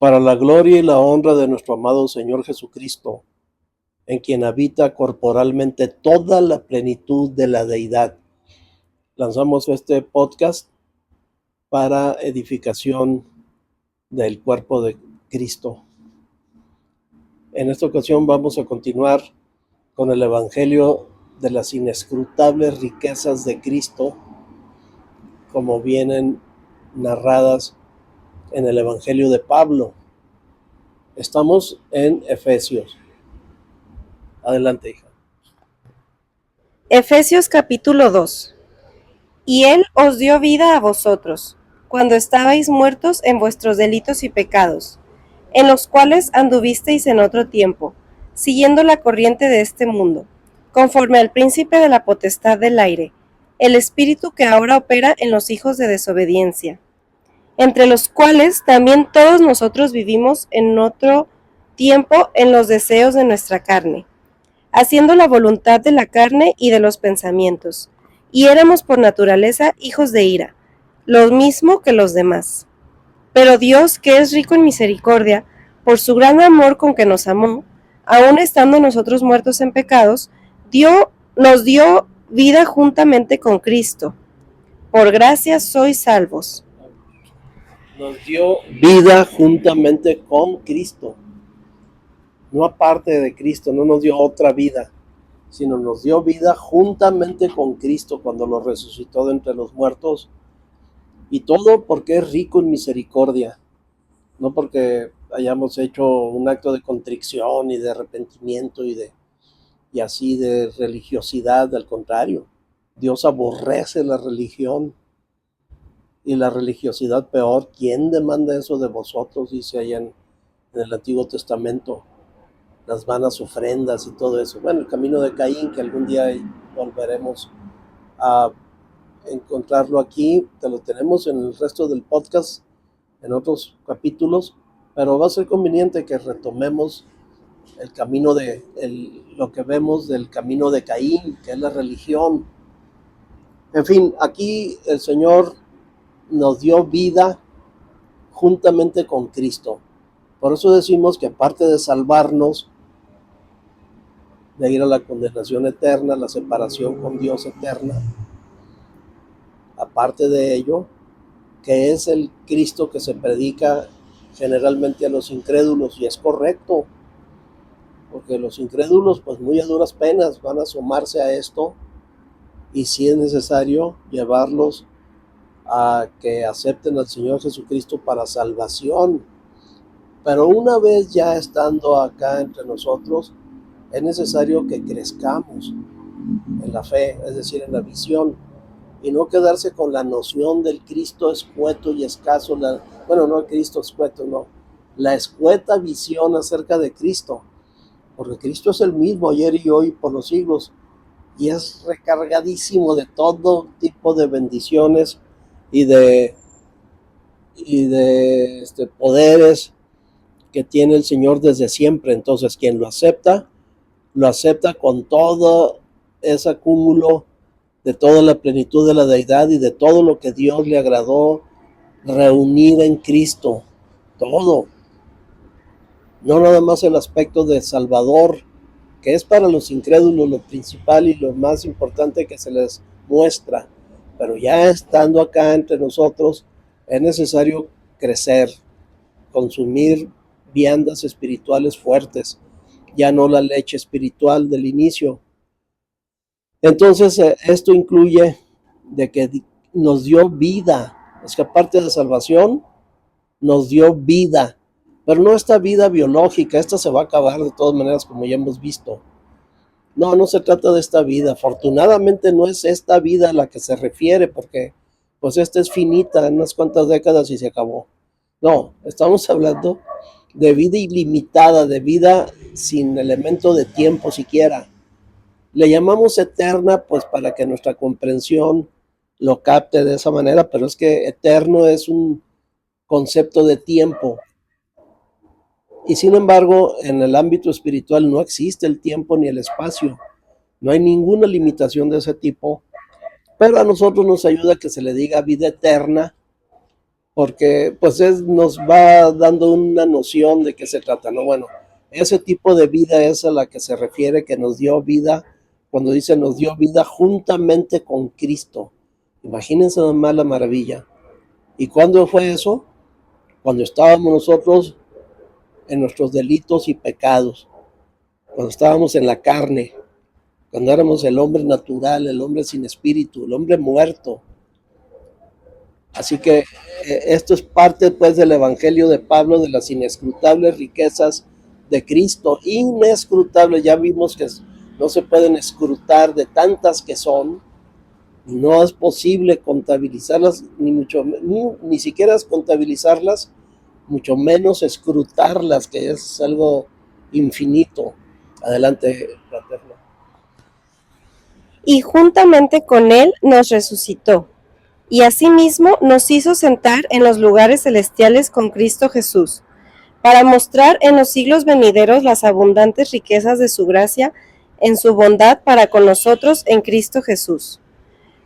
para la gloria y la honra de nuestro amado Señor Jesucristo, en quien habita corporalmente toda la plenitud de la deidad. Lanzamos este podcast para edificación del cuerpo de Cristo. En esta ocasión vamos a continuar con el Evangelio de las inescrutables riquezas de Cristo, como vienen narradas en el Evangelio de Pablo. Estamos en Efesios. Adelante, hija. Efesios capítulo 2. Y Él os dio vida a vosotros, cuando estabais muertos en vuestros delitos y pecados, en los cuales anduvisteis en otro tiempo, siguiendo la corriente de este mundo, conforme al príncipe de la potestad del aire, el espíritu que ahora opera en los hijos de desobediencia, entre los cuales también todos nosotros vivimos en otro tiempo en los deseos de nuestra carne, haciendo la voluntad de la carne y de los pensamientos, y éramos por naturaleza hijos de ira, lo mismo que los demás. Pero Dios, que es rico en misericordia, por su gran amor con que nos amó, aun estando nosotros muertos en pecados, nos dio vida juntamente con Cristo. Por gracia sois salvos. Nos dio vida juntamente con Cristo. No aparte de Cristo, no nos dio otra vida, sino nos dio vida juntamente con Cristo cuando lo resucitó de entre los muertos. Y todo porque es rico en misericordia, no porque hayamos hecho un acto de contrición y de arrepentimiento y así de religiosidad. Al contrario, Dios aborrece la religión y la religiosidad peor. ¿Quién demanda eso de vosotros? Dice allá en el Antiguo Testamento, las vanas ofrendas y todo eso. Bueno, el camino de Caín, que algún día volveremos a encontrarlo aquí, te lo tenemos en el resto del podcast, en otros capítulos, pero va a ser conveniente que retomemos el camino lo que vemos del camino de Caín, que es la religión. En fin, aquí el Señor nos dio vida juntamente con Cristo. Por eso decimos que aparte de salvarnos de ir a la condenación eterna, la separación con Dios eterna, aparte de ello, que es el Cristo que se predica generalmente a los incrédulos, y es correcto, porque los incrédulos pues muy a duras penas van a sumarse a esto, y si es necesario llevarlos a que acepten al Señor Jesucristo para salvación. Pero una vez ya estando acá entre nosotros, es necesario que crezcamos en la fe, es decir, en la visión, y no quedarse con la noción del Cristo escueto y escaso, no el Cristo escueto, no, la escueta visión acerca de Cristo, porque Cristo es el mismo ayer y hoy por los siglos, y es recargadísimo de todo tipo de bendiciones y de poderes que tiene el Señor desde siempre. Entonces, quien lo acepta con todo ese acúmulo de toda la plenitud de la deidad y de todo lo que Dios le agradó reunir en Cristo, todo, no nada más el aspecto de Salvador, que es para los incrédulos lo principal y lo más importante que se les muestra, pero ya estando acá entre nosotros es necesario crecer, consumir viandas espirituales fuertes, ya no la leche espiritual del inicio. Entonces esto incluye de que nos dio vida, es que aparte de salvación nos dio vida, pero no esta vida biológica, esta se va a acabar de todas maneras, como ya hemos visto. No se trata de esta vida, afortunadamente no es esta vida a la que se refiere, porque pues esta es finita, en unas cuantas décadas y se acabó. No, estamos hablando de vida ilimitada, de vida sin elemento de tiempo siquiera. Le llamamos eterna pues para que nuestra comprensión lo capte de esa manera, pero es que eterno es un concepto de tiempo. Y sin embargo, en el ámbito espiritual no existe el tiempo ni el espacio. No hay ninguna limitación de ese tipo, pero a nosotros nos ayuda que se le diga vida eterna, porque pues nos va dando una noción de qué se trata, ¿no? Bueno, ese tipo de vida es a la que se refiere, que nos dio vida, cuando dice nos dio vida juntamente con Cristo. Imagínense nomás la maravilla. ¿Y cuándo fue eso? Cuando estábamos nosotros en nuestros delitos y pecados, cuando estábamos en la carne, cuando éramos el hombre natural, el hombre sin espíritu, el hombre muerto. Así que esto es parte pues del Evangelio de Pablo, de las inescrutables riquezas de Cristo. Inescrutables, ya vimos que no se pueden escrutar de tantas que son. No es posible contabilizarlas, ni siquiera contabilizarlas, mucho menos escrutarlas, que es algo infinito. Adelante, fraterno. Y juntamente con él nos resucitó, y asimismo nos hizo sentar en los lugares celestiales con Cristo Jesús, para mostrar en los siglos venideros las abundantes riquezas de su gracia en su bondad para con nosotros en Cristo Jesús.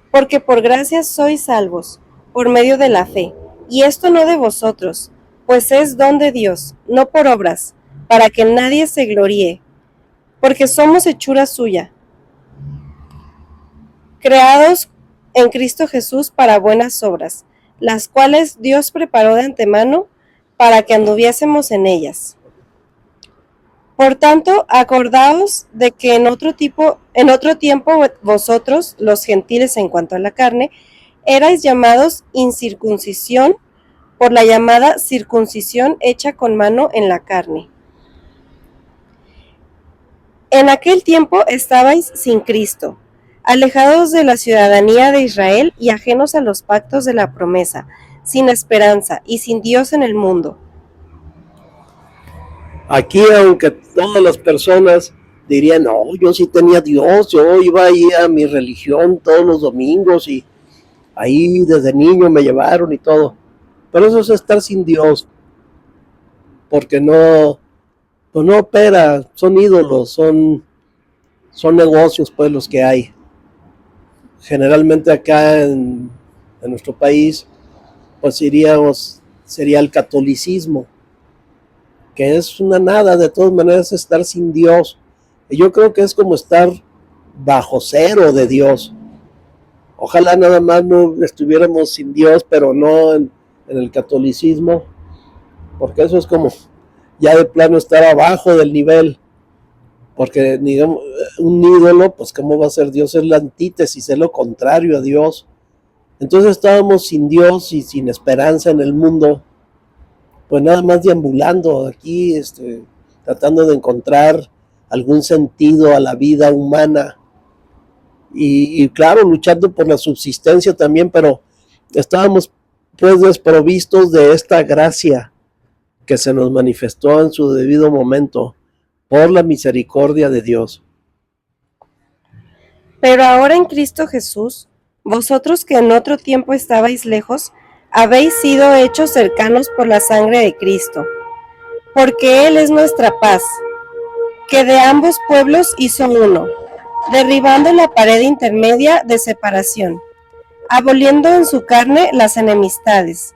Porque por gracia sois salvos, por medio de la fe, y esto no de vosotros, pues es don de Dios, no por obras, para que nadie se gloríe, porque somos hechura suya, creados en Cristo Jesús para buenas obras, las cuales Dios preparó de antemano para que anduviésemos en ellas. Por tanto, acordaos de que en otro tiempo vosotros, los gentiles en cuanto a la carne, erais llamados incircuncisión por la llamada circuncisión hecha con mano en la carne. En aquel tiempo estabais sin Cristo, alejados de la ciudadanía de Israel y ajenos a los pactos de la promesa, sin esperanza y sin Dios en el mundo. Aquí, aunque todas las personas dirían, no, yo sí tenía Dios, yo iba ahí a mi religión todos los domingos y ahí desde niño me llevaron y todo. Pero eso es estar sin Dios, porque pues no opera, son ídolos, son negocios pues los que hay. Generalmente acá en nuestro país, pues sería el catolicismo, que es una nada, de todas maneras estar sin Dios. Y yo creo que es como estar bajo cero de Dios. Ojalá nada más no estuviéramos sin Dios, pero no en el catolicismo, porque eso es como ya de plano estar abajo del nivel, porque digamos, un ídolo, pues cómo va a ser Dios, es la antítesis, es lo contrario a Dios. Entonces estábamos sin Dios y sin esperanza en el mundo, pues nada más deambulando aquí, tratando de encontrar algún sentido a la vida humana y claro, luchando por la subsistencia también, pero estábamos pues desprovistos de esta gracia que se nos manifestó en su debido momento por la misericordia de Dios. Pero ahora en Cristo Jesús, vosotros que en otro tiempo estabais lejos, habéis sido hechos cercanos por la sangre de Cristo, porque Él es nuestra paz, que de ambos pueblos hizo uno, derribando la pared intermedia de separación, aboliendo en su carne las enemistades,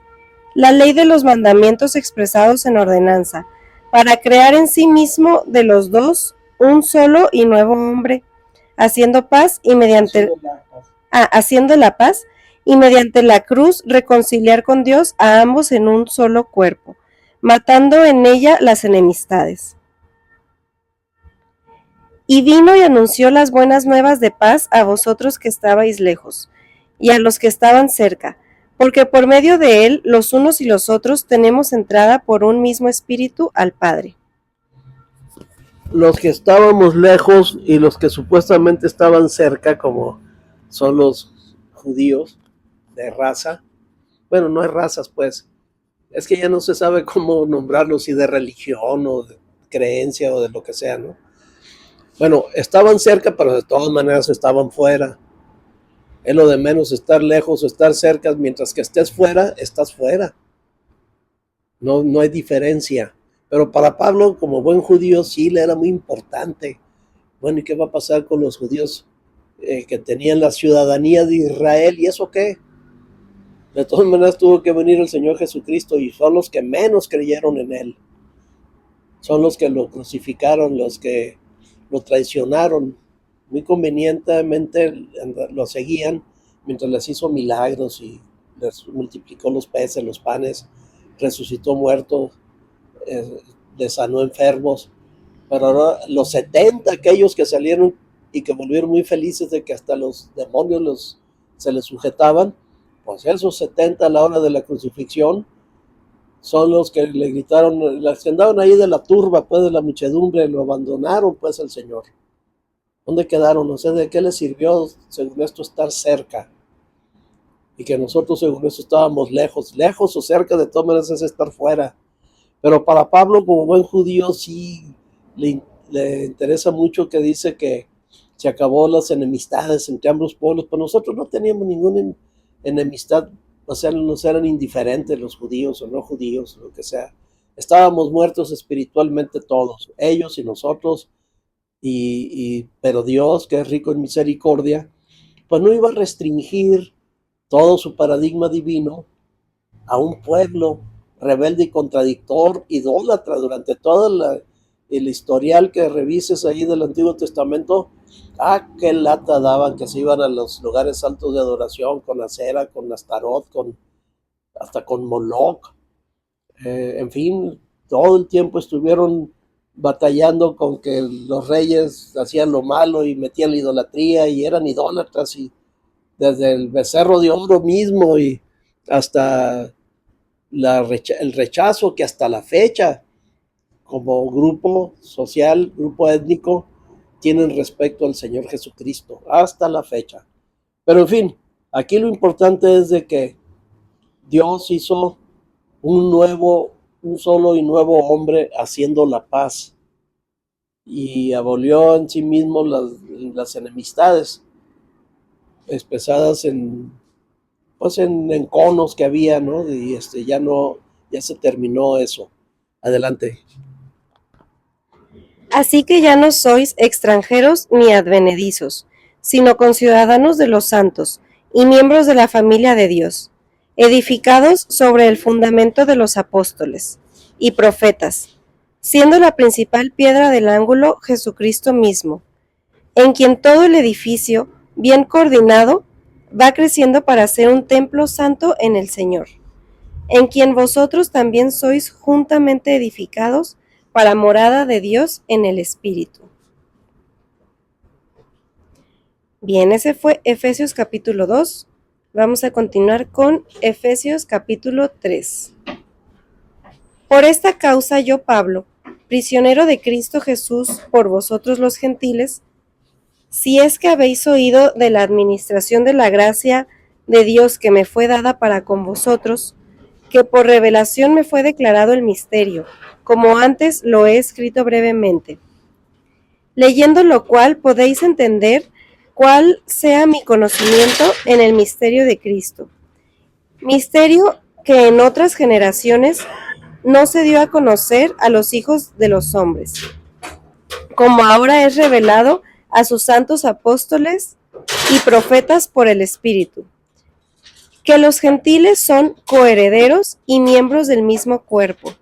la ley de los mandamientos expresados en ordenanza, para crear en sí mismo de los dos un solo y nuevo hombre, haciendo la paz y mediante la cruz reconciliar con Dios a ambos en un solo cuerpo, matando en ella las enemistades. Y vino y anunció las buenas nuevas de paz a vosotros que estabais lejos, y a los que estaban cerca, porque por medio de él los unos y los otros tenemos entrada por un mismo espíritu al Padre. Los que estábamos lejos y los que supuestamente estaban cerca, como son los judíos de raza, bueno, no hay razas pues, es que ya no se sabe cómo nombrarlos, si de religión o de creencia o de lo que sea, ¿no? Bueno, estaban cerca, pero de todas maneras estaban fuera. Es lo de menos estar lejos o estar cerca, mientras que estés fuera, estás fuera. No hay diferencia. Pero para Pablo, como buen judío, sí le era muy importante. Bueno, ¿y qué va a pasar con los judíos que tenían la ciudadanía de Israel? ¿Y eso qué? De todas maneras tuvo que venir el Señor Jesucristo y son los que menos creyeron en Él. Son los que lo crucificaron, los que lo traicionaron. Muy convenientemente lo seguían mientras les hizo milagros y les multiplicó los peces, los panes, resucitó muertos, les sanó enfermos. Pero ahora los 70 aquellos que salieron y que volvieron muy felices de que hasta los demonios se les sujetaban, pues esos 70 a la hora de la crucifixión son los que le gritaron, las que andaban ahí de la turba, pues de la muchedumbre, lo abandonaron pues al Señor. ¿Dónde quedaron? No sé de qué les sirvió, según esto, estar cerca. Y que nosotros, según esto, estábamos lejos o cerca, de todas maneras es estar fuera. Pero para Pablo, como buen judío, sí le interesa mucho que dice que se acabó las enemistades entre ambos pueblos, pero nosotros no teníamos ninguna enemistad, o sea, nos eran indiferentes los judíos o no judíos, lo que sea. Estábamos muertos espiritualmente todos, ellos y nosotros, pero Dios, que es rico en misericordia, pues no iba a restringir todo su paradigma divino a un pueblo rebelde y contradictor, idólatra. Durante todo el historial que revises ahí del Antiguo Testamento, qué lata daban, que se iban a los lugares altos de adoración con Acera, con Astarot, hasta con Moloch. En fin, todo el tiempo estuvieron batallando con que los reyes hacían lo malo y metían la idolatría y eran idólatras, y desde el becerro de oro mismo y hasta el rechazo que hasta la fecha como grupo social, grupo étnico, tienen respecto al Señor Jesucristo, hasta la fecha. Pero en fin, aquí lo importante es de que Dios hizo un solo y nuevo hombre haciendo la paz y abolió en sí mismo las enemistades expresadas pues en enconos que había, ¿no? Y ya se terminó eso. Adelante. Así que ya no sois extranjeros ni advenedizos, sino conciudadanos de los santos y miembros de la familia de Dios, edificados sobre el fundamento de los apóstoles y profetas, siendo la principal piedra del ángulo Jesucristo mismo, en quien todo el edificio, bien coordinado, va creciendo para ser un templo santo en el Señor, en quien vosotros también sois juntamente edificados para morada de Dios en el Espíritu. Bien, ese fue Efesios capítulo 2. Vamos a continuar con Efesios capítulo 3. Por esta causa yo, Pablo, prisionero de Cristo Jesús por vosotros los gentiles, si es que habéis oído de la administración de la gracia de Dios que me fue dada para con vosotros, que por revelación me fue declarado el misterio, como antes lo he escrito brevemente. Leyendo lo cual podéis entender cuál sea mi conocimiento en el misterio de Cristo. Misterio que en otras generaciones no se dio a conocer a los hijos de los hombres, como ahora es revelado a sus santos apóstoles y profetas por el Espíritu, que los gentiles son coherederos y miembros del mismo cuerpo,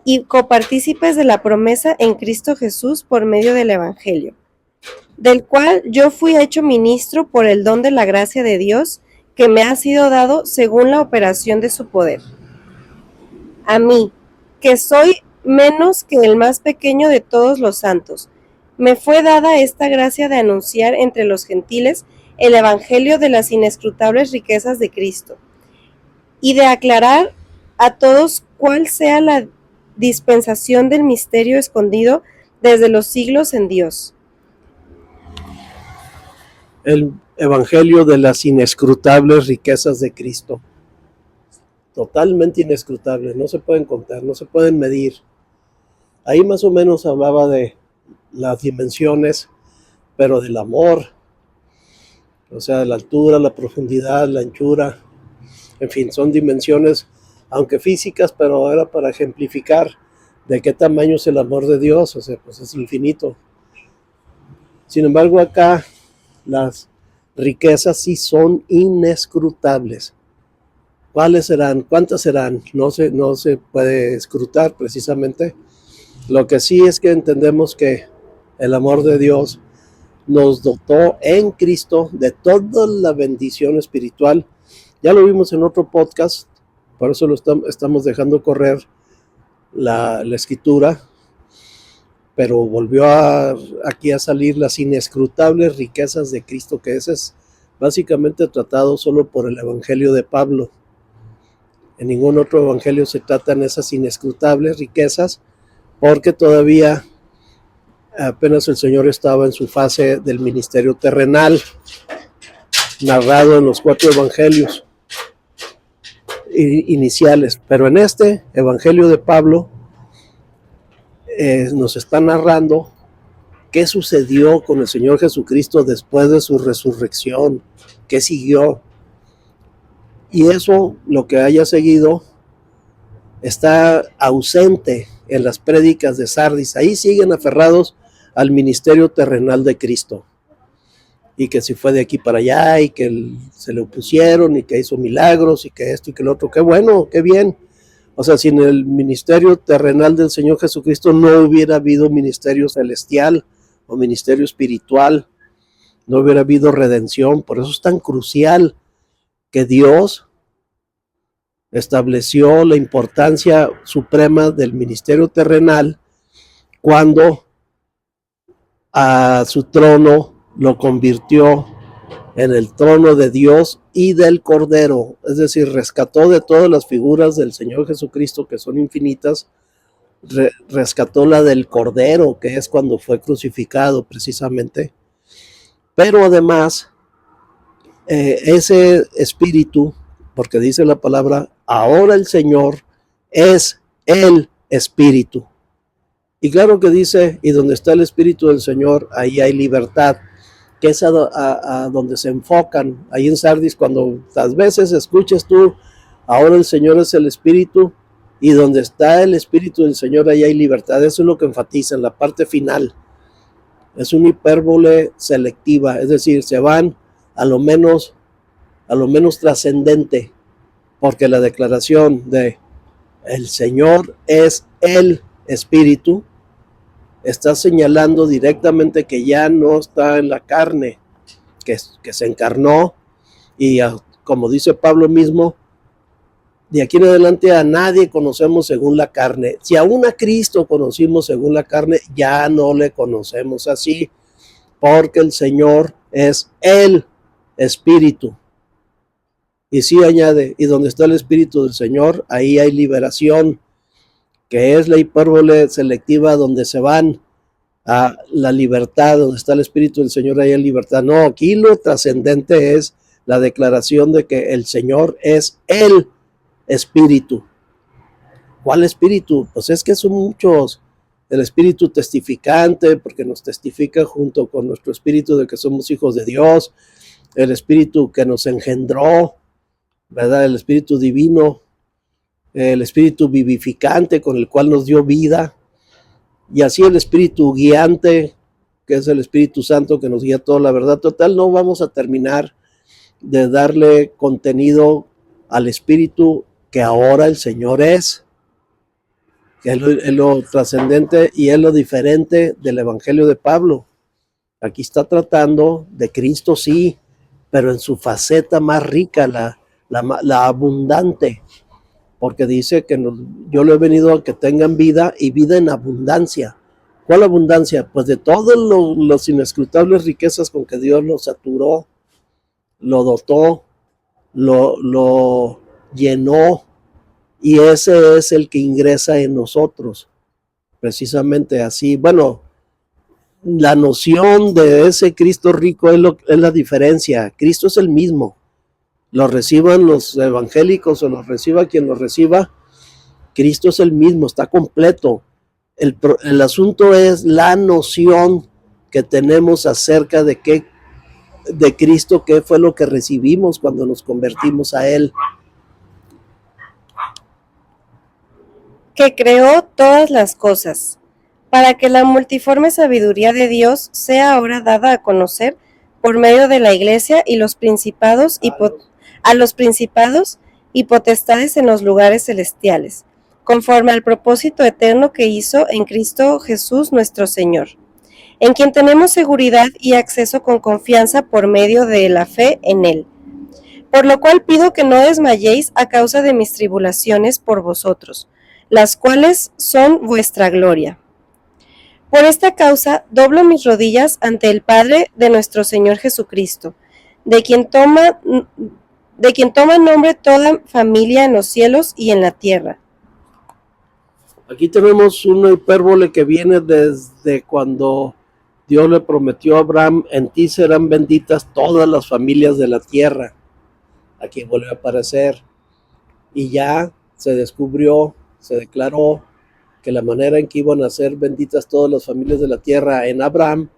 y copartícipes de la promesa en Cristo Jesús por medio del Evangelio, del cual yo fui hecho ministro por el don de la gracia de Dios que me ha sido dado según la operación de su poder. A mí, que soy menos que el más pequeño de todos los santos, me fue dada esta gracia de anunciar entre los gentiles el Evangelio de las inescrutables riquezas de Cristo, y de aclarar a todos cuál sea la dispensación del misterio escondido desde los siglos en Dios. El Evangelio de las inescrutables riquezas de Cristo. Totalmente inescrutables, no se pueden contar, no se pueden medir. Ahí más o menos hablaba de las dimensiones, pero del amor, o sea, de la altura, la profundidad, la anchura, en fin, son dimensiones, aunque físicas, pero era para ejemplificar de qué tamaño es el amor de Dios, o sea, pues es infinito. Sin embargo, acá las riquezas sí son inescrutables. ¿Cuáles serán? ¿Cuántas serán? No se puede escrutar precisamente. Lo que sí es que entendemos que el amor de Dios nos dotó en Cristo de toda la bendición espiritual. Ya lo vimos en otro podcast, por eso lo estamos dejando correr la escritura, pero volvió aquí a salir las inescrutables riquezas de Cristo, que ese es básicamente tratado solo por el Evangelio de Pablo. En ningún otro evangelio se tratan esas inescrutables riquezas, porque todavía apenas el Señor estaba en su fase del ministerio terrenal, narrado en los 4 evangelios iniciales. Pero en este evangelio de Pablo nos está narrando qué sucedió con el Señor Jesucristo después de su resurrección, qué siguió. Y eso, lo que haya seguido, está ausente en las prédicas de Sardis. Ahí siguen aferrados al ministerio terrenal de Cristo, y que si fue de aquí para allá, y que se le opusieron, y que hizo milagros, y que esto y que lo otro. Qué bueno, qué bien. O sea, sin el ministerio terrenal del Señor Jesucristo no hubiera habido ministerio celestial o ministerio espiritual, no hubiera habido redención. Por eso es tan crucial que Dios estableció la importancia suprema del ministerio terrenal cuando a su trono lo convirtió en el trono de Dios y del Cordero. Es decir, rescató de todas las figuras del Señor Jesucristo, que son infinitas, rescató la del Cordero, que es cuando fue crucificado precisamente. Pero además, ese espíritu, porque dice la palabra, ahora el Señor es el Espíritu. Y claro que dice, y donde está el Espíritu del Señor, ahí hay libertad, que es a donde se enfocan. Ahí en Sardis, cuando las veces escuches tú, ahora el Señor es el Espíritu, y donde está el Espíritu del Señor, ahí hay libertad. Eso es lo que enfatiza en la parte final. Es una hipérbole selectiva, es decir, se van a lo menos trascendente, porque la declaración de el Señor es el Espíritu está señalando directamente que ya no está en la carne, que se encarnó, y como dice Pablo mismo, de aquí en adelante a nadie conocemos según la carne. Si aún a Cristo conocimos según la carne, ya no le conocemos así, porque el Señor es el Espíritu. Y sí añade, y donde está el Espíritu del Señor, ahí hay liberación, que es la hipérbole selectiva, donde se van a la libertad. Donde está el Espíritu del Señor, ahí hay libertad. No, aquí lo trascendente es la declaración de que el Señor es el Espíritu. ¿Cuál Espíritu? Pues es que son muchos. El Espíritu testificante, porque nos testifica junto con nuestro Espíritu de que somos hijos de Dios. El Espíritu que nos engendró, ¿verdad? El Espíritu divino, el Espíritu vivificante con el cual nos dio vida, y así el Espíritu guiante, que es el Espíritu Santo que nos guía toda la verdad. Total, no vamos a terminar de darle contenido al Espíritu que ahora el Señor es, que es lo trascendente y es lo diferente del Evangelio de Pablo. Aquí está tratando de Cristo, sí, pero en su faceta más rica, la abundante, porque dice que yo le he venido a que tengan vida y vida en abundancia. ¿Cuál abundancia? Pues de todas las inescrutables riquezas con que Dios lo saturó, lo dotó, lo llenó, y ese es el que ingresa en nosotros, precisamente así. Bueno, la noción de ese Cristo rico es la diferencia. Cristo es el mismo, lo reciban los evangélicos o lo reciba quien lo reciba, Cristo es el mismo, está completo. El asunto es la noción que tenemos acerca de Cristo, qué fue lo que recibimos cuando nos convertimos a Él. Que creó todas las cosas, para que la multiforme sabiduría de Dios sea ahora dada a conocer por medio de la Iglesia y los principados y potestades en los lugares celestiales, conforme al propósito eterno que hizo en Cristo Jesús nuestro Señor, en quien tenemos seguridad y acceso con confianza por medio de la fe en Él. Por lo cual pido que no desmayéis a causa de mis tribulaciones por vosotros, las cuales son vuestra gloria. Por esta causa doblo mis rodillas ante el Padre de nuestro Señor Jesucristo, de quien toma nombre toda familia en los cielos y en la tierra. Aquí tenemos una hipérbole que viene desde cuando Dios le prometió a Abraham: en ti serán benditas todas las familias de la tierra. Aquí vuelve a aparecer, y ya se descubrió, se declaró que la manera en que iban a ser benditas todas las familias de la tierra en Abraham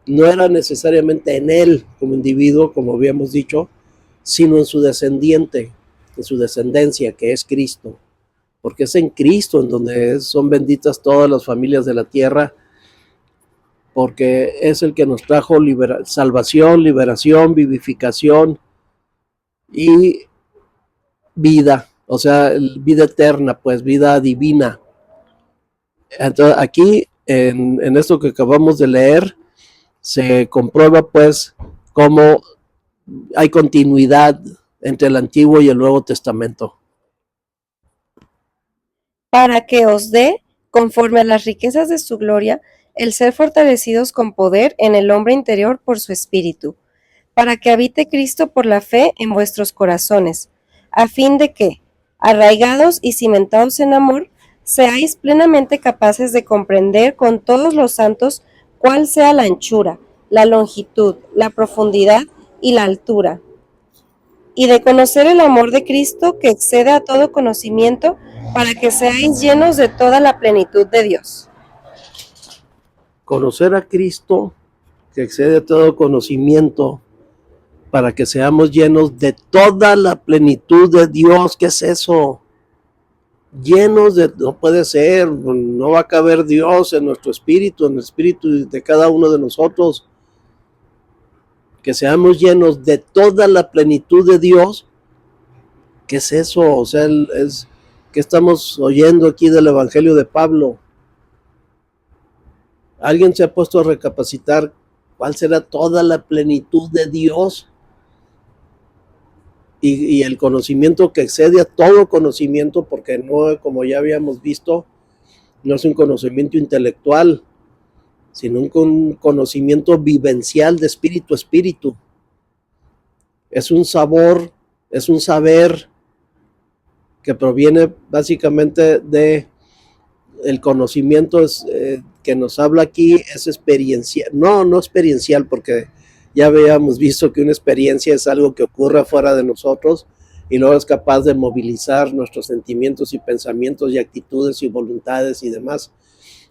no era necesariamente en él como individuo, como habíamos dicho, sino en su descendiente, en su descendencia, que es Cristo, porque es en Cristo en donde son benditas todas las familias de la tierra, porque es el que nos trajo salvación, liberación, vivificación y vida, o sea, vida eterna, pues vida divina. Entonces aquí en esto que acabamos de leer se comprueba pues cómo hay continuidad entre el Antiguo y el Nuevo Testamento. Para que os dé, conforme a las riquezas de su gloria, el ser fortalecidos con poder en el hombre interior por su espíritu, para que habite Cristo por la fe en vuestros corazones, a fin de que, arraigados y cimentados en amor, seáis plenamente capaces de comprender con todos los santos cuál sea la anchura, la longitud, la profundidad y la altura, y de conocer el amor de Cristo que excede a todo conocimiento, para que seáis llenos de toda la plenitud de Dios. Conocer a Cristo que excede a todo conocimiento, para que seamos llenos de toda la plenitud de Dios. ¿Qué es eso? Llenos de, no puede ser, no va a caber Dios en nuestro espíritu, en el espíritu de cada uno de nosotros. Que seamos llenos de toda la plenitud de Dios. ¿Qué es eso? O sea, es que estamos oyendo aquí del Evangelio de Pablo. ¿Alguien se ha puesto a recapacitar cuál será toda la plenitud de Dios? Y el conocimiento que excede a todo conocimiento, porque no, como ya habíamos visto, no es un conocimiento intelectual, sino un conocimiento vivencial de espíritu a espíritu. Es un sabor, es un saber que proviene básicamente de el conocimiento que nos habla aquí, es experiencial, no experiencial, porque ya habíamos visto que una experiencia es algo que ocurre afuera de nosotros y luego es capaz de movilizar nuestros sentimientos y pensamientos y actitudes y voluntades y demás.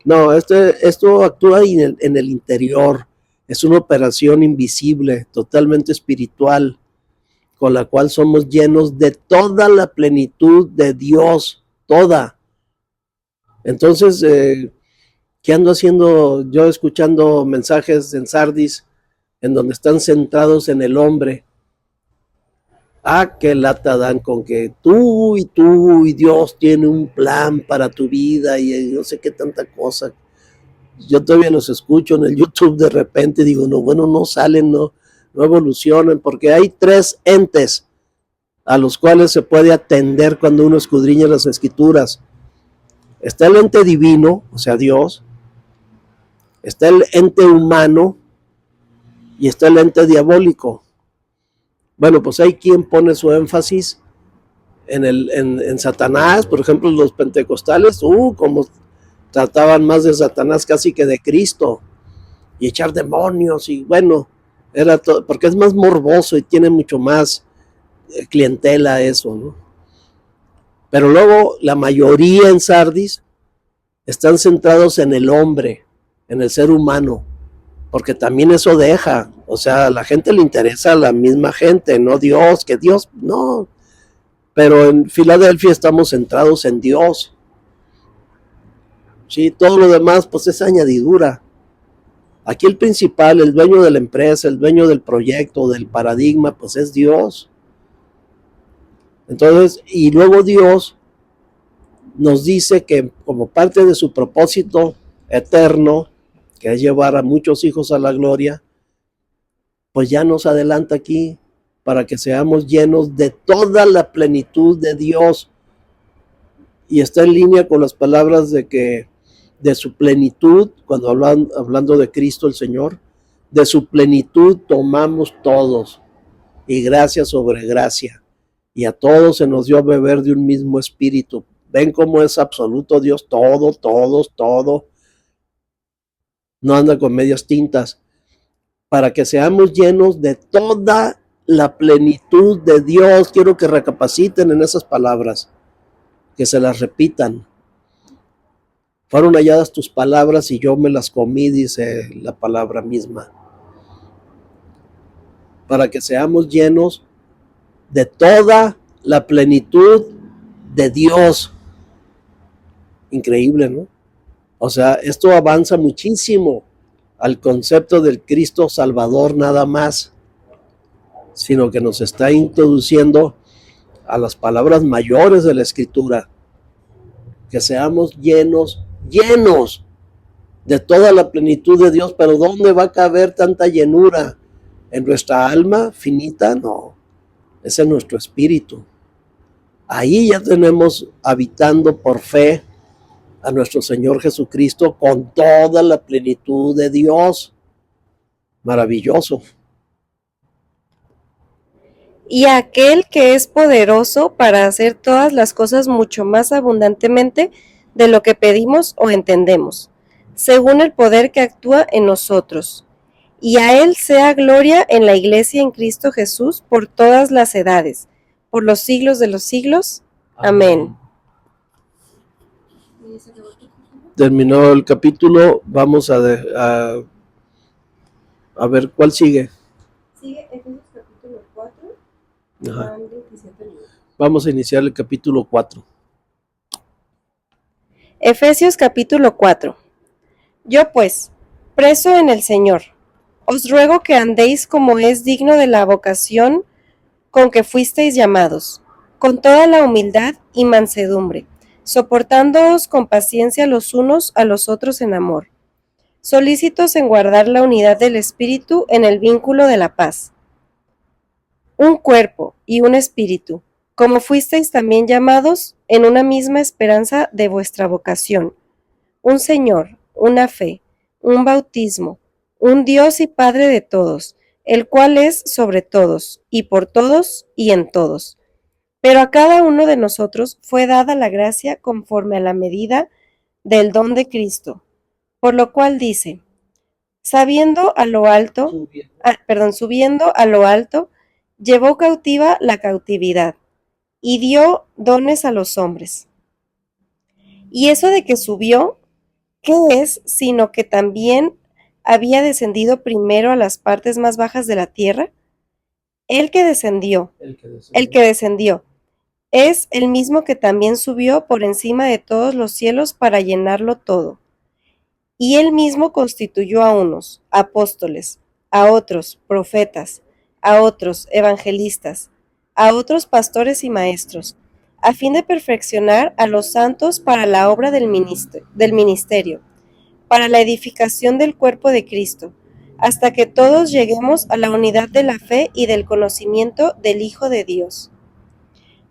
No, esto actúa en el interior, es una operación invisible, totalmente espiritual, con la cual somos llenos de toda la plenitud de Dios, toda. Entonces, ¿qué ando haciendo yo escuchando mensajes en Sardis en donde están centrados en el hombre? Qué lata dan con que tú y Dios tiene un plan para tu vida y no sé qué tanta cosa. Yo todavía los escucho en el YouTube de repente, digo, no, bueno, no salen, no evolucionan, porque hay tres entes a los cuales se puede atender cuando uno escudriña las escrituras. Está el ente divino, o sea, Dios, está el ente humano y está el ente diabólico. Bueno, pues hay quien pone su énfasis en Satanás, por ejemplo, los pentecostales, como trataban más de Satanás casi que de Cristo, y echar demonios, y bueno, era todo, porque es más morboso y tiene mucho más clientela eso, ¿no? Pero luego la mayoría en Sardis están centrados en el hombre, en el ser humano, porque también eso deja, o sea, a la gente le interesa a la misma gente, no Dios, que Dios, no, pero en Filadelfia estamos centrados en Dios. Sí, todo lo demás pues es añadidura. Aquí el principal, el dueño de la empresa, el dueño del proyecto, del paradigma, pues es Dios. Entonces, y luego Dios nos dice que como parte de su propósito eterno, que es llevar a muchos hijos a la gloria, pues ya nos adelanta aquí para que seamos llenos de toda la plenitud de Dios. Y está en línea con las palabras de que de su plenitud, cuando hablando de Cristo el Señor, de su plenitud tomamos todos, y gracia sobre gracia. Y a todos se nos dio a beber de un mismo espíritu. Ven cómo es absoluto Dios, todo, todos, todo. No anda con medias tintas. Para que seamos llenos de toda la plenitud de Dios. Quiero que recapaciten en esas palabras, que se las repitan. Fueron halladas tus palabras y yo me las comí, dice la palabra misma. Para que seamos llenos de toda la plenitud de Dios. Increíble, ¿no? O sea, esto avanza muchísimo al concepto del Cristo Salvador nada más, sino que nos está introduciendo a las palabras mayores de la Escritura, que seamos llenos de toda la plenitud de Dios. Pero ¿dónde va a caber tanta llenura? ¿En nuestra alma finita? No, es en nuestro espíritu. Ahí ya tenemos habitando por fe a nuestro Señor Jesucristo con toda la plenitud de Dios. Maravilloso. Y aquel que es poderoso para hacer todas las cosas mucho más abundantemente de lo que pedimos o entendemos, según el poder que actúa en nosotros. Y a Él sea gloria en la Iglesia en Cristo Jesús por todas las edades, por los siglos de los siglos. Amén. Terminó el capítulo, vamos a ver cuál sigue. Sigue Efesios capítulo 4. Ajá. Vamos a iniciar el capítulo 4. Efesios capítulo 4. Yo pues, preso en el Señor, os ruego que andéis como es digno de la vocación con que fuisteis llamados, con toda la humildad y mansedumbre, soportándoos con paciencia los unos a los otros en amor, solícitos en guardar la unidad del Espíritu en el vínculo de la paz. Un cuerpo y un espíritu, como fuisteis también llamados en una misma esperanza de vuestra vocación. Un Señor, una fe, un bautismo, un Dios y Padre de todos, el cual es sobre todos, y por todos, y en todos. Pero a cada uno de nosotros fue dada la gracia conforme a la medida del don de Cristo, por lo cual dice, subiendo a lo alto, llevó cautiva la cautividad, y dio dones a los hombres. Y eso de que subió, ¿qué es sino que también había descendido primero a las partes más bajas de la tierra? El que descendió, es el mismo que también subió por encima de todos los cielos para llenarlo todo. Y él mismo constituyó a unos apóstoles, a otros profetas, a otros evangelistas, a otros pastores y maestros, a fin de perfeccionar a los santos para la obra del ministerio, para la edificación del cuerpo de Cristo, hasta que todos lleguemos a la unidad de la fe y del conocimiento del Hijo de Dios,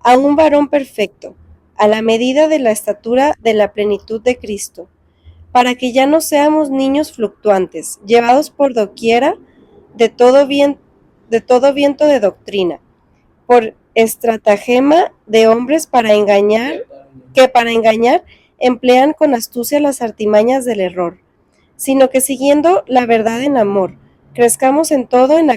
a un varón perfecto, a la medida de la estatura de la plenitud de Cristo, para que ya no seamos niños fluctuantes, llevados por doquiera de todo viento de doctrina, por estratagema de hombres que para engañar emplean con astucia las artimañas del error, sino que siguiendo la verdad en amor, crezcamos en todo en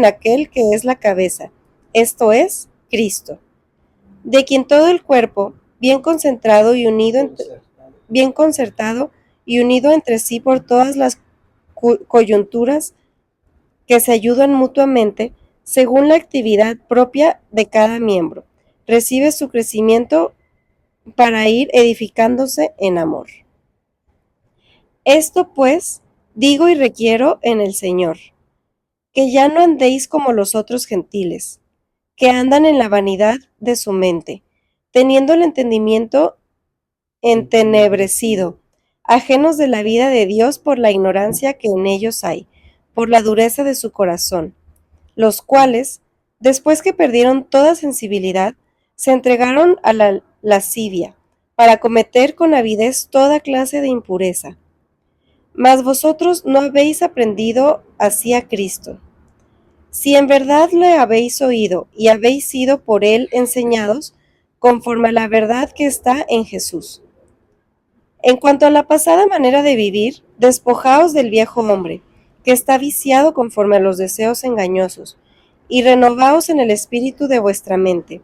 aquel que es la cabeza, esto es, Cristo, de quien todo el cuerpo, bien concertado y unido entre sí por todas las coyunturas que se ayudan mutuamente, según la actividad propia de cada miembro, recibe su crecimiento para ir edificándose en amor. Esto pues digo y requiero en el Señor, que ya no andéis como los otros gentiles, que andan en la vanidad de su mente, teniendo el entendimiento entenebrecido, ajenos de la vida de Dios por la ignorancia que en ellos hay, por la dureza de su corazón, los cuales, después que perdieron toda sensibilidad, se entregaron a la lascivia, para cometer con avidez toda clase de impureza. Mas vosotros no habéis aprendido así a Cristo. Si en verdad le habéis oído y habéis sido por él enseñados, conforme a la verdad que está en Jesús. En cuanto a la pasada manera de vivir, despojaos del viejo hombre, que está viciado conforme a los deseos engañosos, y renovaos en el espíritu de vuestra mente,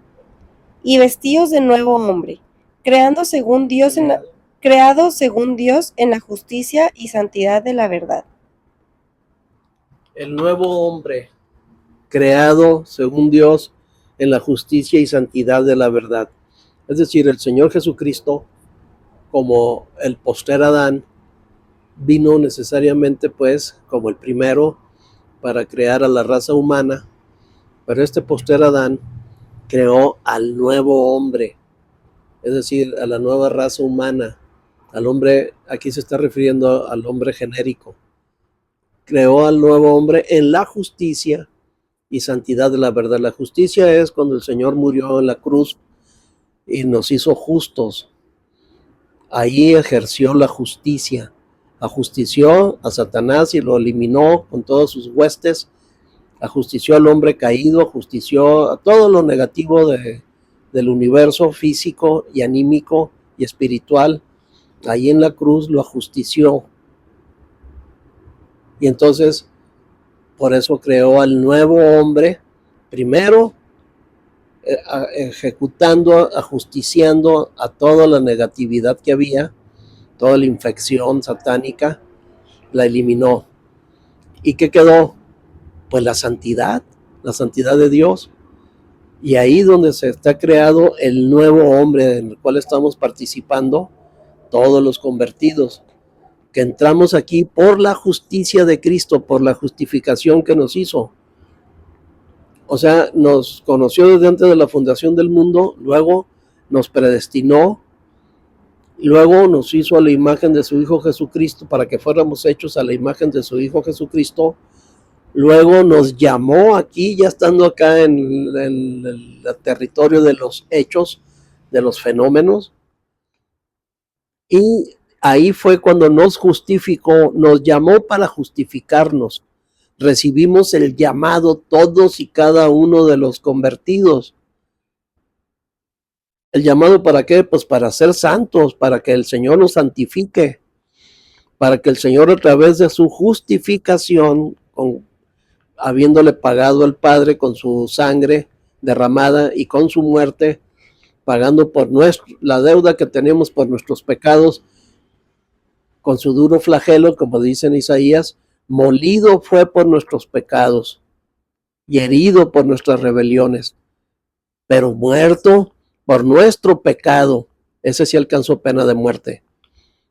y vestíos de nuevo hombre, creado según Dios en la justicia y santidad de la verdad. El nuevo hombre, creado según Dios en la justicia y santidad de la verdad. Es decir, el Señor Jesucristo, como el postrer Adán, vino necesariamente pues como el primero para crear a la raza humana, pero este postrer Adán creó al nuevo hombre, es decir, a la nueva raza humana, al hombre, aquí se está refiriendo al hombre genérico. Creó al nuevo hombre en la justicia y santidad de la verdad. La justicia es cuando el Señor murió en la cruz y nos hizo justos. Ahí ejerció la justicia, ajustició a Satanás y lo eliminó con todas sus huestes, ajustició al hombre caído, ajustició a todo lo negativo del universo físico y anímico y espiritual. Ahí en la cruz lo ajustició. Y entonces, por eso creó al nuevo hombre, primero ejecutando, ajusticiando a toda la negatividad que había, toda la infección satánica, la eliminó. ¿Y qué quedó? Pues la santidad de Dios. Y ahí donde se está creado el nuevo hombre en el cual estamos participando todos los convertidos, que entramos aquí por la justicia de Cristo, por la justificación que nos hizo. O sea, nos conoció desde antes de la fundación del mundo, luego nos predestinó, luego nos hizo a la imagen de su Hijo Jesucristo para que fuéramos hechos a la imagen de su Hijo Jesucristo, luego nos llamó aquí, ya estando acá en el territorio de los hechos, de los fenómenos, y ahí fue cuando nos justificó, nos llamó para justificarnos. Recibimos el llamado todos y cada uno de los convertidos. ¿El llamado para qué? Pues para ser santos, para que el Señor nos santifique, para que el Señor a través de su justificación, habiéndole pagado al Padre con su sangre derramada y con su muerte, pagando por la deuda que tenemos por nuestros pecados, con su duro flagelo, como dice en Isaías, molido fue por nuestros pecados y herido por nuestras rebeliones, pero muerto por nuestro pecado. Ese sí alcanzó pena de muerte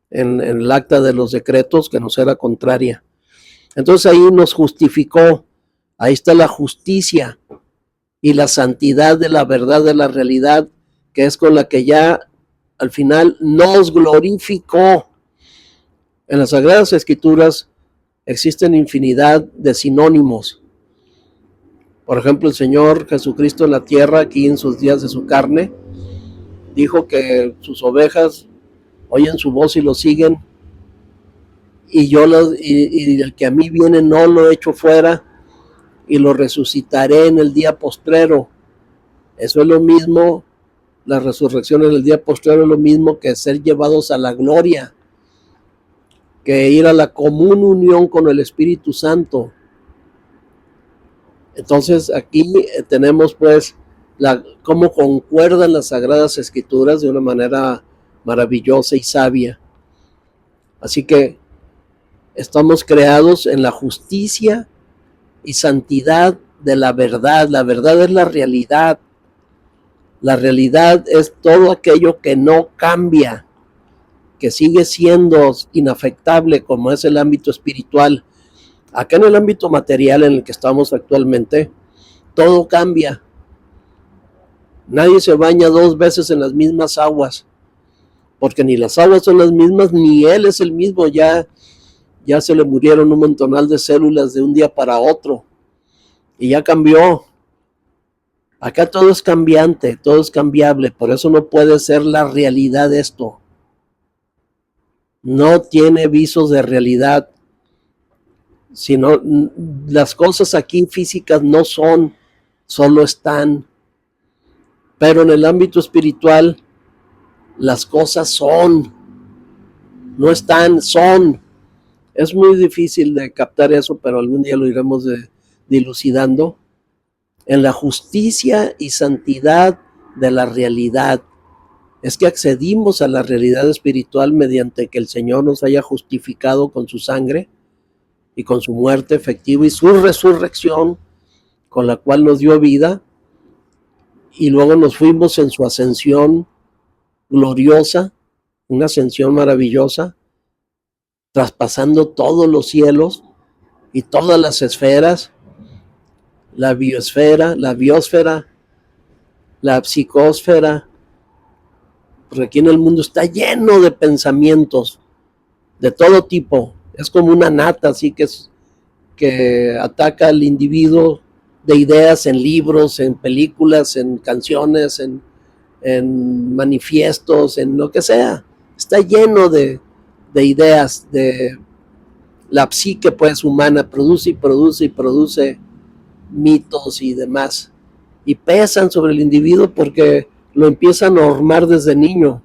en el acta de los decretos que nos era contraria. Entonces ahí nos justificó, ahí está la justicia y la santidad de la verdad, de la realidad, que es con la que ya al final nos glorificó. En las Sagradas Escrituras existen infinidad de sinónimos. Por ejemplo, el Señor Jesucristo en la tierra, aquí en sus días de su carne, dijo que sus ovejas oyen su voz y lo siguen, y el que a mí viene no lo echo fuera, y lo resucitaré en el día postrero. Eso es lo mismo, la resurrección en el día postrero es lo mismo que ser llevados a la gloria, que ir a la común unión con el Espíritu Santo. Entonces aquí tenemos pues cómo concuerdan las Sagradas Escrituras de una manera maravillosa y sabia. Así que estamos creados en la justicia y santidad de la verdad. La verdad es la realidad. La realidad es todo aquello que no cambia, que sigue siendo inafectable, como es el ámbito espiritual. Acá en el ámbito material en el que estamos actualmente, todo cambia. Nadie se baña 2 veces en las mismas aguas, porque ni las aguas son las mismas, ni él es el mismo. Ya se le murieron un montonal de células de un día para otro, y ya cambió. Acá todo es cambiante, todo es cambiable, por eso no puede ser la realidad esto. No tiene visos de realidad, sino las cosas aquí físicas no son, solo están. Pero en el ámbito espiritual, las cosas son, no están, son. Es muy difícil de captar eso, pero algún día lo iremos dilucidando. En la justicia y santidad de la realidad, es que accedimos a la realidad espiritual mediante que el Señor nos haya justificado con su sangre y con su muerte efectiva y su resurrección, con la cual nos dio vida, y luego nos fuimos en su ascensión gloriosa, una ascensión maravillosa, traspasando todos los cielos y todas las esferas, la biosfera, la psicosfera, porque aquí en el mundo está lleno de pensamientos de todo tipo. Es como una nata, así que ataca al individuo de ideas en libros, en películas, en canciones, en manifiestos, en lo que sea. Está lleno de ideas, de la psique pues humana, produce y produce y produce mitos y demás. Y pesan sobre el individuo porque lo empieza a normar desde niño.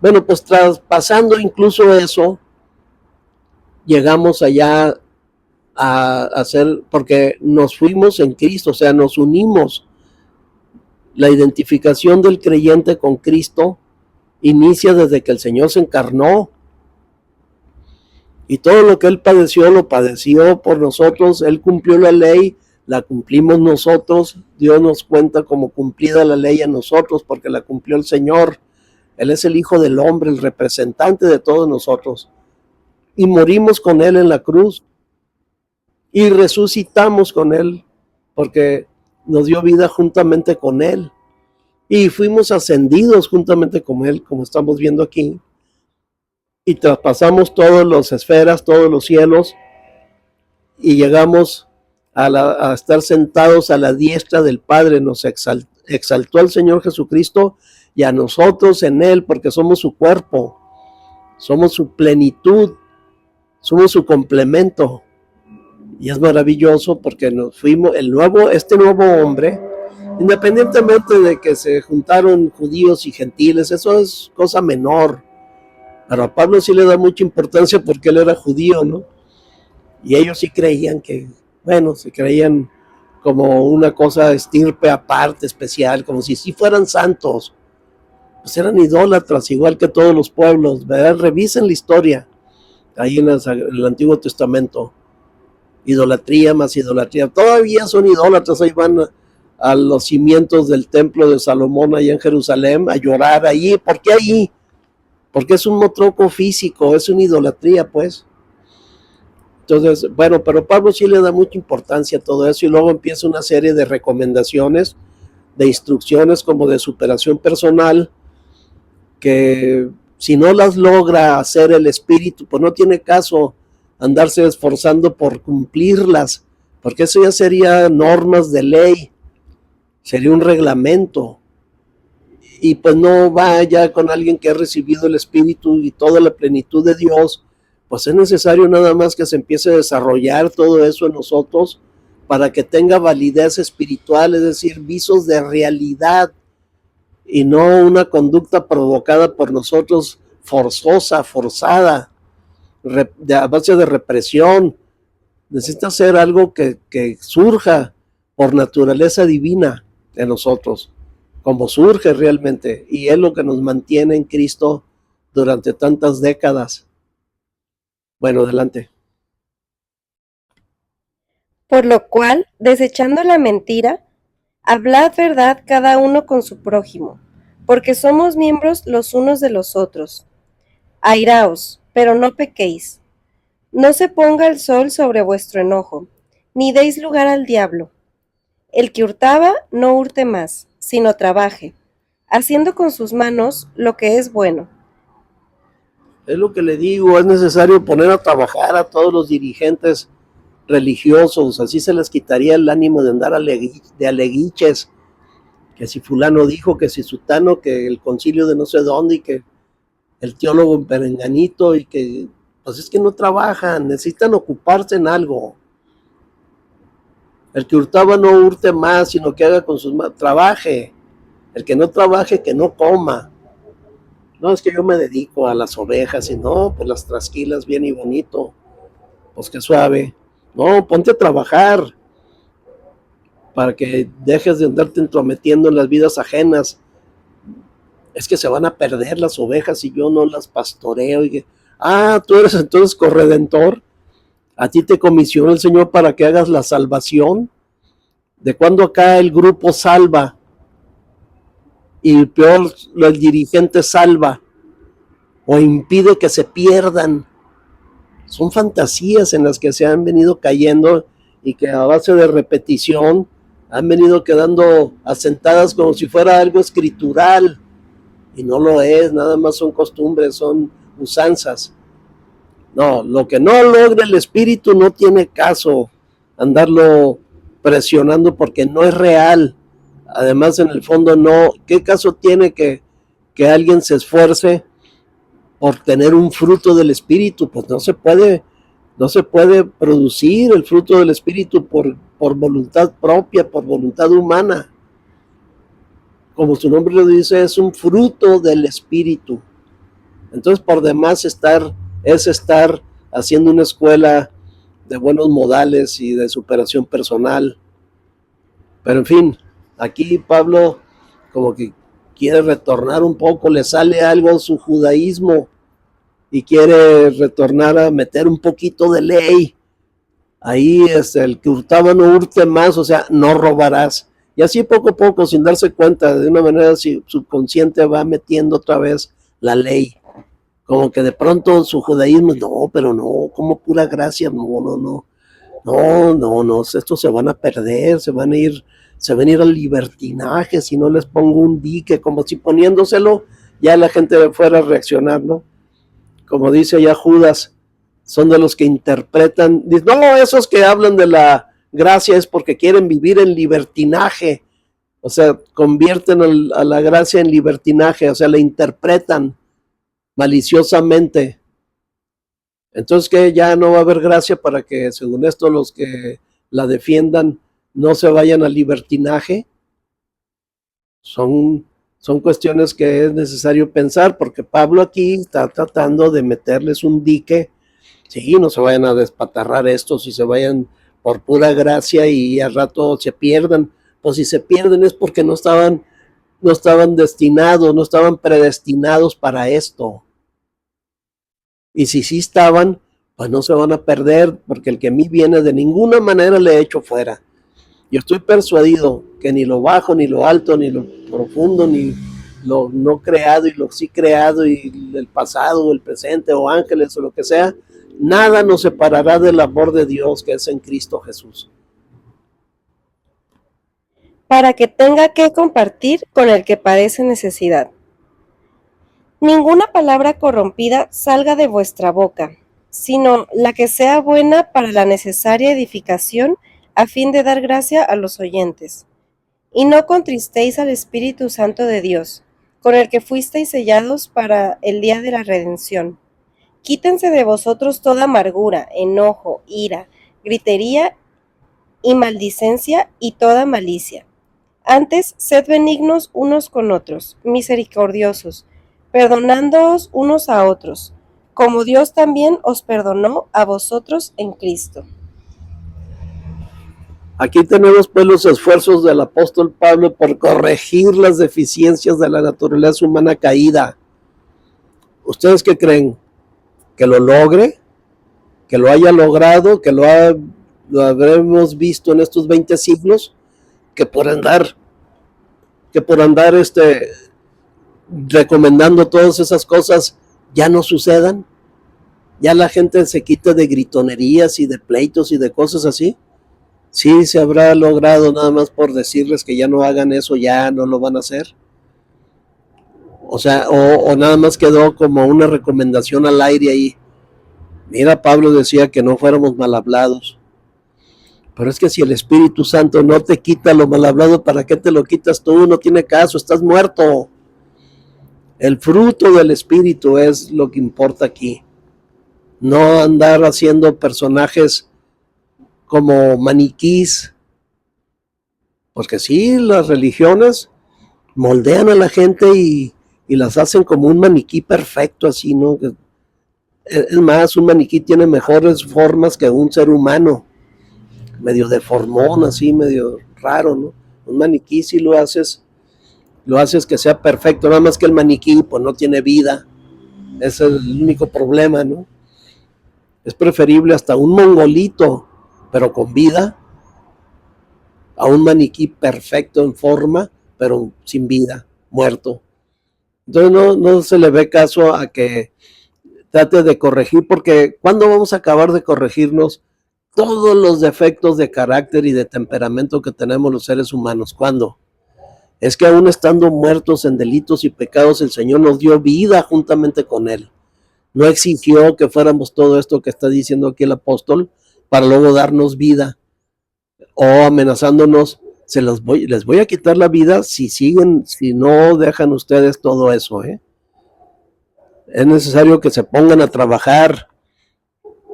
Bueno, pues traspasando incluso eso, llegamos allá a hacer, porque nos fuimos en Cristo, o sea, nos unimos. La identificación del creyente con Cristo inicia desde que el Señor se encarnó. Y todo lo que Él padeció, lo padeció por nosotros. Él cumplió la ley, la cumplimos nosotros. Dios nos cuenta como cumplida la ley a nosotros porque la cumplió el Señor. Él es el Hijo del Hombre, el representante de todos nosotros. Y morimos con Él en la cruz. Y resucitamos con Él porque nos dio vida juntamente con Él. Y fuimos ascendidos juntamente con Él, como estamos viendo aquí. Y traspasamos todas las esferas, todos los cielos, y llegamos a estar sentados a la diestra del Padre. Nos exaltó al Señor Jesucristo y a nosotros en Él, porque somos su cuerpo, somos su plenitud, somos su complemento. Y es maravilloso porque nos fuimos, este nuevo hombre, independientemente de que se juntaron judíos y gentiles, eso es cosa menor. Pero a Pablo sí le da mucha importancia porque él era judío, ¿no? Y ellos sí creían que, bueno, se creían como una cosa estirpe aparte, especial, como si sí fueran santos. Pues eran idólatras, igual que todos los pueblos, ¿verdad? Revisen la historia, ahí en el Antiguo Testamento. Idolatría más idolatría. Todavía son idólatras, ahí van a los cimientos del templo de Salomón allá en Jerusalén a llorar allí. ¿Por qué allí? Porque es un motroco físico, es una idolatría, pues. Entonces, bueno, pero Pablo sí le da mucha importancia a todo eso y luego empieza una serie de recomendaciones, de instrucciones como de superación personal, que si no las logra hacer el espíritu, pues no tiene caso andarse esforzando por cumplirlas, porque eso ya sería normas de ley, sería un reglamento, y pues no va ya con alguien que ha recibido el espíritu y toda la plenitud de Dios. Pues es necesario nada más que se empiece a desarrollar todo eso en nosotros para que tenga validez espiritual, es decir, visos de realidad y no una conducta provocada por nosotros, forzosa, forzada, a base de represión. Necesita ser algo que surja por naturaleza divina en nosotros, como surge realmente, y es lo que nos mantiene en Cristo durante tantas décadas. Bueno, adelante. Por lo cual, desechando la mentira, hablad verdad cada uno con su prójimo, porque somos miembros los unos de los otros. Airaos, pero no pequéis. No se ponga el sol sobre vuestro enojo, ni deis lugar al diablo. El que hurtaba, no hurte más, sino trabaje, haciendo con sus manos lo que es bueno. Es lo que le digo, es necesario poner a trabajar a todos los dirigentes religiosos, así se les quitaría el ánimo de andar de aleguiches, que si fulano dijo, que si sutano, que el concilio de no sé dónde, y que el teólogo perenganito, y que pues es que no trabajan, necesitan ocuparse en algo. El que hurtaba no hurte más, sino que haga con sus manos, trabaje. El que no trabaje, que no coma. No, es que yo me dedico a las ovejas, y no, pues las trasquilas bien y bonito, pues qué suave. No, ponte a trabajar para que dejes de andarte entrometiendo en las vidas ajenas. Es que se van a perder las ovejas si yo no las pastoreo. Tú eres entonces corredentor. A ti te comisionó el Señor para que hagas la salvación. ¿De cuando acá el grupo salva? Y peor, el dirigente salva o impide que se pierdan. Son fantasías en las que se han venido cayendo y que a base de repetición han venido quedando asentadas como si fuera algo escritural, y no lo es, nada más son costumbres, son usanzas. No, lo que no logra el espíritu no tiene caso andarlo presionando porque no es real. Además, en el fondo no, ¿qué caso tiene que alguien se esfuerce por tener un fruto del espíritu? Pues no se puede producir el fruto del espíritu por voluntad propia, por voluntad humana. Como su nombre lo dice, es un fruto del espíritu. Entonces, por demás estar haciendo una escuela de buenos modales y de superación personal. Pero en fin, aquí Pablo como que quiere retornar un poco, le sale algo en su judaísmo y quiere retornar a meter un poquito de ley. Ahí es el que hurtaba no hurte más, o sea, no robarás. Y así poco a poco, sin darse cuenta, de una manera subconsciente va metiendo otra vez la ley. Como que de pronto su judaísmo, no, pero no, como pura gracia, no, estos se van a perder, se van a ir al libertinaje si no les pongo un dique, como si poniéndoselo ya la gente fuera a reaccionar, ¿no? Como dice ya Judas, son de los que interpretan, no, esos que hablan de la gracia es porque quieren vivir en libertinaje, o sea, convierten a la gracia en libertinaje, o sea, la interpretan maliciosamente. Entonces, que ya no va a haber gracia para que, según esto, los que la defiendan no se vayan al libertinaje. Son cuestiones que es necesario pensar, porque Pablo aquí está tratando de meterles un dique. Sí, no se vayan a despatarrar estos y se vayan por pura gracia y al rato se pierdan. Pues si se pierden es porque no estaban destinados, no estaban predestinados para esto. Y si sí estaban, pues no se van a perder, porque el que a mí viene de ninguna manera le echo fuera. Yo estoy persuadido que ni lo bajo, ni lo alto, ni lo profundo, ni lo no creado y lo sí creado, y el pasado o el presente o ángeles o lo que sea, nada nos separará del amor de Dios que es en Cristo Jesús. Para que tenga que compartir con el que padece necesidad. Ninguna palabra corrompida salga de vuestra boca, sino la que sea buena para la necesaria edificación, a fin de dar gracia a los oyentes. Y no contristéis al Espíritu Santo de Dios, con el que fuisteis sellados para el día de la redención. Quítense de vosotros toda amargura, enojo, ira, gritería y maldicencia y toda malicia. Antes, sed benignos unos con otros, misericordiosos, perdonándoos unos a otros, como Dios también os perdonó a vosotros en Cristo. Aquí tenemos pues los esfuerzos del apóstol Pablo por corregir las deficiencias de la naturaleza humana caída. ¿Ustedes qué creen? ¿Que lo logre? ¿Que lo haya logrado? ¿Que lo habremos visto en estos 20 siglos? Que por andar recomendando todas esas cosas ya no sucedan, ya la gente se quita de gritonerías y de pleitos y de cosas así. Sí se habrá logrado nada más por decirles que ya no hagan eso, ya no lo van a hacer. O sea, o nada más quedó como una recomendación al aire ahí. Mira, Pablo decía que no fuéramos mal hablados. Pero es que si el Espíritu Santo no te quita lo mal hablado, ¿para qué te lo quitas tú? No tiene caso, estás muerto. El fruto del Espíritu es lo que importa aquí. No andar haciendo personajes como maniquís. Porque sí, las religiones moldean a la gente y las hacen como un maniquí perfecto, así, ¿no? Es más, un maniquí tiene mejores formas que un ser humano, medio deformón, así, medio raro, ¿no? Un maniquí si lo haces que sea perfecto, nada más que el maniquí pues no tiene vida, ese es el único problema, ¿no? Es preferible hasta un mongolito, pero con vida, a un maniquí perfecto en forma, pero sin vida, muerto. Entonces no se le ve caso a que trate de corregir, porque ¿cuándo vamos a acabar de corregirnos todos los defectos de carácter y de temperamento que tenemos los seres humanos? ¿Cuándo? Es que aún estando muertos en delitos y pecados, el Señor nos dio vida juntamente con Él. No exigió que fuéramos todo esto que está diciendo aquí el apóstol para luego darnos vida o amenazándonos, les voy a quitar la vida si no dejan ustedes todo eso, ¿eh? Es necesario que se pongan a trabajar.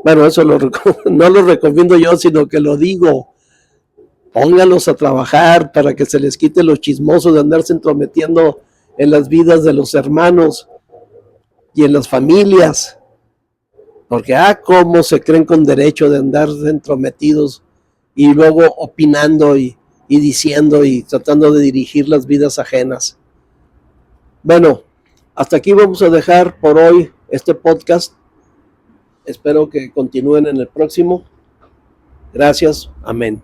Bueno, eso no lo recomiendo yo, sino que lo digo. Pónganlos a trabajar para que se les quite lo chismoso de andarse entrometiendo en las vidas de los hermanos y en las familias. Porque, cómo se creen con derecho de andar entrometidos y luego opinando y diciendo y tratando de dirigir las vidas ajenas. Bueno, hasta aquí vamos a dejar por hoy este podcast. Espero que continúen en el próximo. Gracias. Amén.